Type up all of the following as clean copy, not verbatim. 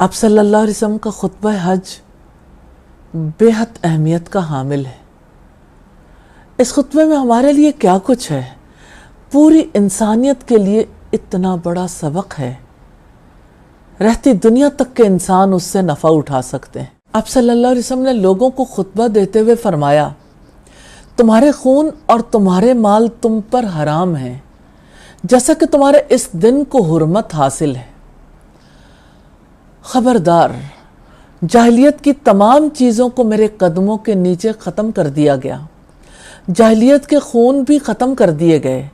آپ صلی اللہ علیہ وسلم کا خطبہ حج بے حد اہمیت کا حامل ہے۔ اس خطبے میں ہمارے لیے کیا کچھ ہے، پوری انسانیت کے لیے اتنا بڑا سبق ہے، رہتی دنیا تک کے انسان اس سے نفع اٹھا سکتے ہیں۔ آپ صلی اللہ علیہ وسلم نے لوگوں کو خطبہ دیتے ہوئے فرمایا، تمہارے خون اور تمہارے مال تم پر حرام ہیں، جیسا کہ تمہارے اس دن کو حرمت حاصل ہے۔ خبردار، جاہلیت کی تمام چیزوں کو میرے قدموں کے نیچے ختم کر دیا گیا، جاہلیت کے خون بھی ختم کر دیے گئے،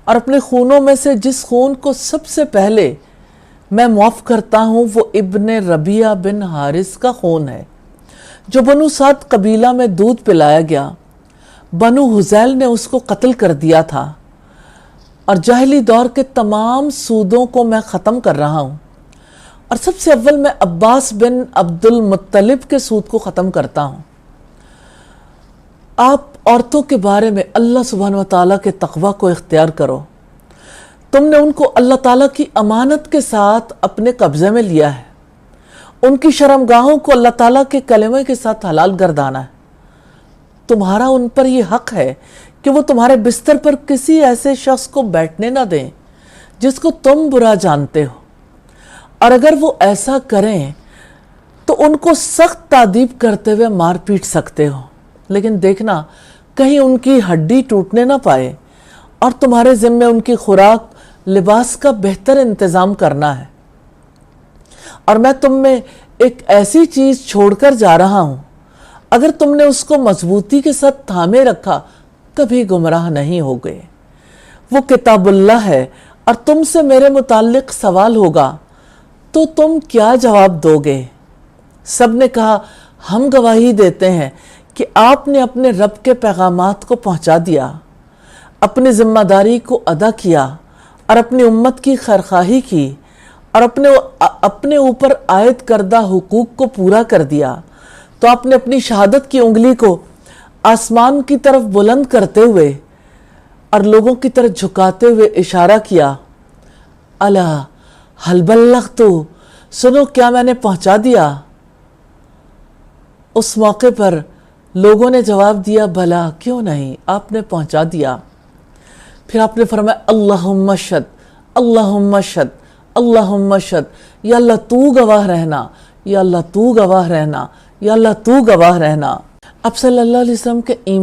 اور اپنے خونوں میں سے جس خون کو سب سے پہلے میں معاف کرتا ہوں وہ ابن ربیعہ بن حارث کا خون ہے، جو بنو سعد قبیلہ میں دودھ پلایا گیا۔ بنو حذیل نے اس کو قتل کر دیا تھا، اور جاہلی دور کے تمام سودوں کو میں ختم کر رہا ہوں، اور سب سے اول میں عباس بن عبد المطلب کے سود کو ختم کرتا ہوں۔ آپ عورتوں کے بارے میں اللہ سبحانہ وتعالیٰ کے تقوی کو اختیار کرو۔ تم نے ان کو اللہ تعالیٰ کی امانت کے ساتھ اپنے قبضے میں لیا ہے، ان کی شرمگاہوں کو اللہ تعالیٰ کے کلمے کے ساتھ حلال گردانا ہے۔ تمہارا ان پر یہ حق ہے کہ وہ تمہارے بستر پر کسی ایسے شخص کو بیٹھنے نہ دیں جس کو تم برا جانتے ہو، اور اگر وہ ایسا کریں تو ان کو سخت تعذیب کرتے ہوئے مار پیٹ سکتے ہو، لیکن دیکھنا کہیں ان کی ہڈی ٹوٹنے نہ پائے، اور تمہارے ذمے ان کی خوراک لباس کا بہتر انتظام کرنا ہے۔ اور میں تم میں ایک ایسی چیز چھوڑ کر جا رہا ہوں، اگر تم نے اس کو مضبوطی کے ساتھ تھامے رکھا کبھی گمراہ نہیں ہوگے۔ وہ کتاب اللہ ہے، اور تم سے میرے متعلق سوال ہوگا تو تم کیا جواب دو گے؟ سب نے کہا، ہم گواہی دیتے ہیں کہ آپ نے اپنے رب کے پیغامات کو پہنچا دیا، اپنی ذمہ داری کو ادا کیا، اور اپنی امت کی خیرخواہی کی، اور اپنے اوپر عائد کردہ حقوق کو پورا کر دیا۔ تو آپ نے اپنی شہادت کی انگلی کو آسمان کی طرف بلند کرتے ہوئے اور لوگوں کی طرف جھکاتے ہوئے اشارہ کیا، الا ہل بلغت، سنو کیا میں نے پہنچا دیا؟ اس موقع پر لوگوں نے جواب دیا، بھلا کیوں نہیں، آپ نے پہنچا دیا۔ پھر آپ نے فرمایا، اللہم اشہد، اللہم اشہد، اللہم اشہد، یا اللہ تو گواہ رہنا، یا اللہ تو گواہ رہنا، یا اللہ تو گواہ رہنا۔ اب صلی اللہ علیہ وسلم کے ایمان